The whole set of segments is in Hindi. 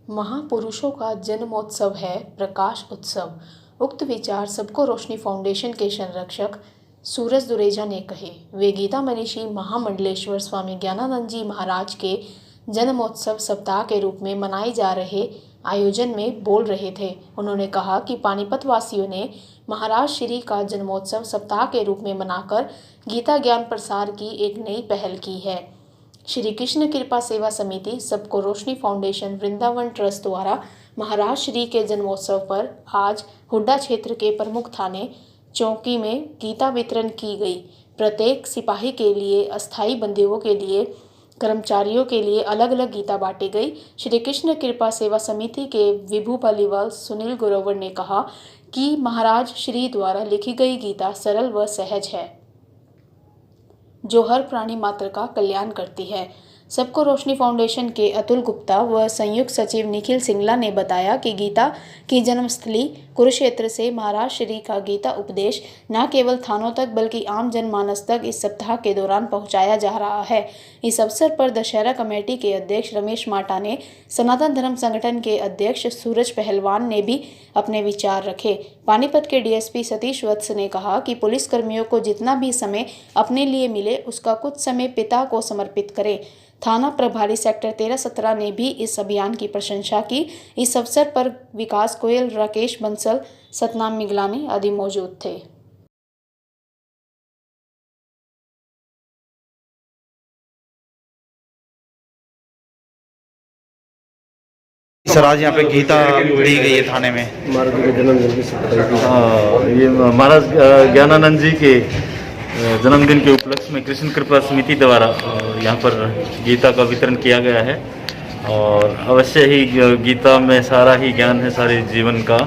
महापुरुषों का जन्मोत्सव है प्रकाश उत्सव। उक्त विचार सबको रोशनी फाउंडेशन के संरक्षक सूरज दुरेजा ने कहे। वे गीता मनीषी महामंडलेश्वर स्वामी ज्ञानानंद जी महाराज के जन्मोत्सव सप्ताह के रूप में मनाए जा रहे आयोजन में बोल रहे थे। उन्होंने कहा कि पानीपत वासियों ने महाराज श्री का जन्मोत्सव सप्ताह के रूप में मनाकर गीता ज्ञान प्रसार की एक नई पहल की है। श्री कृष्ण कृपा सेवा समिति सबको रोशनी फाउंडेशन वृंदावन ट्रस्ट द्वारा महाराज श्री के जन्मोत्सव पर आज हुड्डा क्षेत्र के प्रमुख थाने चौकी में गीता वितरण की गई। प्रत्येक सिपाही के लिए, अस्थायी बंदियों के लिए, कर्मचारियों के लिए अलग अलग गीता बांटी गई। श्री कृष्ण कृपा सेवा समिति के विभू पालीवाल सुनील ग्रोवर ने कहा कि महाराज श्री द्वारा लिखी गई गीता सरल व सहज है, जो हर प्राणी मात्र का कल्याण करती है। सबको रोशनी फाउंडेशन के अतुल गुप्ता व संयुक्त सचिव निखिल सिंगला ने बताया कि गीता की जन्मस्थली कुरुक्षेत्र से महाराज श्री का गीता उपदेश न केवल थानों तक बल्कि आम जनमानस तक इस सप्ताह के दौरान पहुंचाया जा रहा है। इस अवसर पर दशहरा कमेटी के अध्यक्ष रमेश माटा ने, सनातन धर्म संगठन के अध्यक्ष सूरज पहलवान ने भी अपने विचार रखे। पानीपत के डीएसपी सतीश वत्स ने कहा कि पुलिस कर्मियों को जितना भी समय अपने लिए मिले उसका कुछ समय पिता को समर्पित करें। थाना प्रभारी सेक्टर 13-17 ने भी इस अभियान की प्रशंसा की। इस अवसर पर विकास गोयल, राकेश बंसल, सतनाम मिगलानी आदि मौजूद थे। सर, आज यहाँ पे गीता दी गई है थाने में। महाराज जी के जन्मदिन की ये महाराज ज्ञानानंद जी के जन्मदिन के उपलक्ष्य में कृष्ण कृपा समिति द्वारा यहाँ पर गीता का वितरण किया गया है। और अवश्य ही गीता में सारा ही ज्ञान है, सारे जीवन का,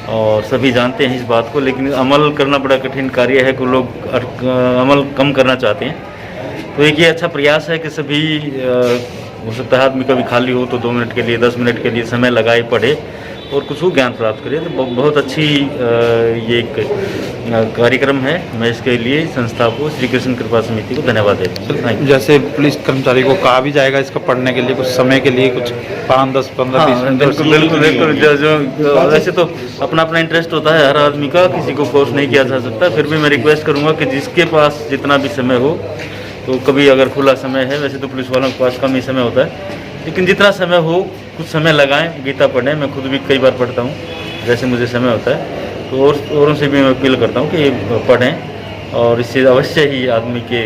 और सभी जानते हैं इस बात को, लेकिन अमल करना बड़ा कठिन कार्य है। कुछ लोग अमल कम करना चाहते हैं। तो एक ये अच्छा प्रयास है कि सभी, हो सकता है आदमी कभी खाली हो तो 2 मिनट के लिए, 10 मिनट के लिए समय लगाए, पढ़े और कुछ ज्ञान प्राप्त करे। तो बहुत अच्छी ये एक कार्यक्रम है। मैं इसके लिए संस्था को, श्री कृष्ण कृपा समिति को धन्यवाद देता हूँ। जैसे पुलिस कर्मचारी को कहा भी जाएगा इसका पढ़ने के लिए कुछ समय के लिए, कुछ 5, 10, 15, 20 मिनट। बिल्कुल। जो वैसे तो अपना अपना इंटरेस्ट होता है हर आदमी का, किसी को फोर्स नहीं किया जा सकता। फिर भी मैं रिक्वेस्ट करूँगा कि जिसके पास जितना भी समय हो, तो कभी अगर खुला समय है, वैसे तो पुलिस वालों के पास कम ही समय होता है, लेकिन जितना समय हो कुछ समय लगाएं, गीता पढ़ें। मैं खुद भी कई बार पढ़ता हूँ जैसे मुझे समय होता है। तो औरों से भी मैं अपील करता हूँ कि पढ़ें, और इससे अवश्य ही आदमी के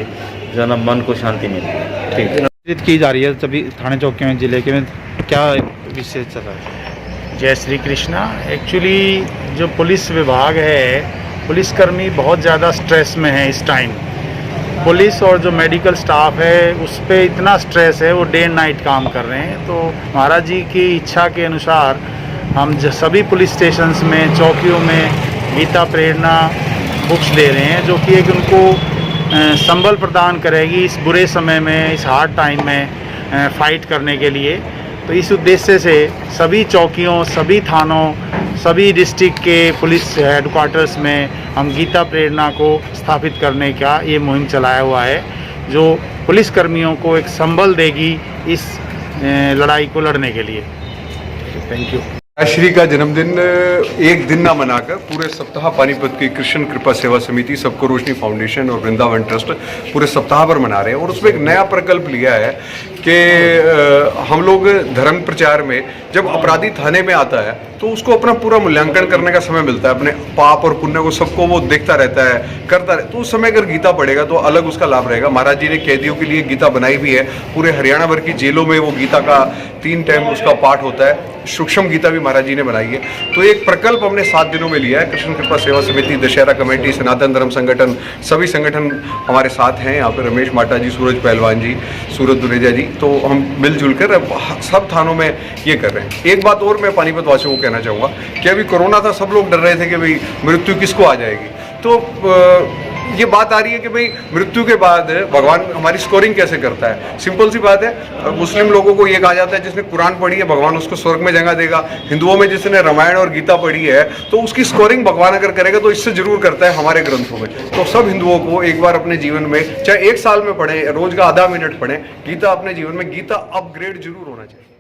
जन्म मन को शांति मिले। ठीक की जा रही है सभी थाने चौकी में, जिले के में क्या विषय चल रहा है? जय श्री कृष्णा। एक्चुअली जो पुलिस विभाग है, पुलिसकर्मी बहुत ज़्यादा स्ट्रेस में है इस टाइम। पुलिस और जो मेडिकल स्टाफ है उस पर इतना स्ट्रेस है, वो डे एंड नाइट काम कर रहे हैं। तो महाराज जी की इच्छा के अनुसार हम सभी पुलिस स्टेशंस में, चौकियों में गीता प्रेरणा बुक्स दे रहे हैं, जो कि एक उनको संबल प्रदान करेगी इस बुरे समय में, इस हार्ड टाइम में फाइट करने के लिए। तो इस उद्देश्य से सभी चौकियों, सभी थानों, सभी डिस्ट्रिक्ट के पुलिस हेडक्वार्टर्स में हम गीता प्रेरणा को स्थापित करने का ये मुहिम चलाया हुआ है, जो पुलिसकर्मियों को एक संबल देगी इस लड़ाई को लड़ने के लिए। Thank you. श्री का जन्मदिन एक दिन ना मनाकर पूरे सप्ताह पानीपत की कृष्ण कृपा सेवा समिति, सबको रोशनी फाउंडेशन और वृंदावन ट्रस्ट पूरे सप्ताह भर मना रहे हैं। और उसमें एक नया प्रकल्प लिया है कि हम लोग धर्म प्रचार में जब अपराधी थाने में आता है तो उसको अपना पूरा मूल्यांकन करने का समय मिलता है, अपने पाप और पुण्य को सबको वो देखता रहता है, करता रहता है। तो उस समय अगर गीता पढ़ेगा तो अलग उसका लाभ रहेगा। महाराज जी ने कैदियों के लिए गीता बनाई भी है। पूरे हरियाणा भर की जेलों में वो गीता का 3 टाइम उसका पाठ होता है। सूक्ष्म गीता भी महाराज जी ने बनाई है। तो एक प्रकल्प हमने 7 दिनों में लिया है। कृष्ण कृपा सेवा समिति, दशहरा कमेटी, सनातन धर्म संगठन, सभी संगठन हमारे साथ हैं। यहाँ पे रमेश माटा जी, सूरज पहलवान जी, सूरज दुरेजा जी, तो हम मिलजुल कर सब थानों में ये कर रहे हैं। एक बात और मैं पानीपत वासियों को कहना चाहूँगा कि अभी कोरोना था, सब लोग डर रहे थे कि भाई मृत्यु किसको आ जाएगी। तो ये बात आ रही है कि भाई मृत्यु के बाद भगवान हमारी स्कोरिंग कैसे करता है। सिंपल सी बात है, मुस्लिम लोगों को ये कहा जाता है जिसने कुरान पढ़ी है भगवान उसको स्वर्ग में जगह देगा। हिंदुओं में जिसने रामायण और गीता पढ़ी है तो उसकी स्कोरिंग भगवान अगर करेगा तो इससे जरूर करता है हमारे ग्रंथों में। तो सब हिंदुओं को एक बार अपने जीवन में, चाहे 1 साल में पढ़ें, रोज का आधा मिनट पढ़ें, गीता अपने जीवन में, गीता अपग्रेड जरूर होना चाहिए।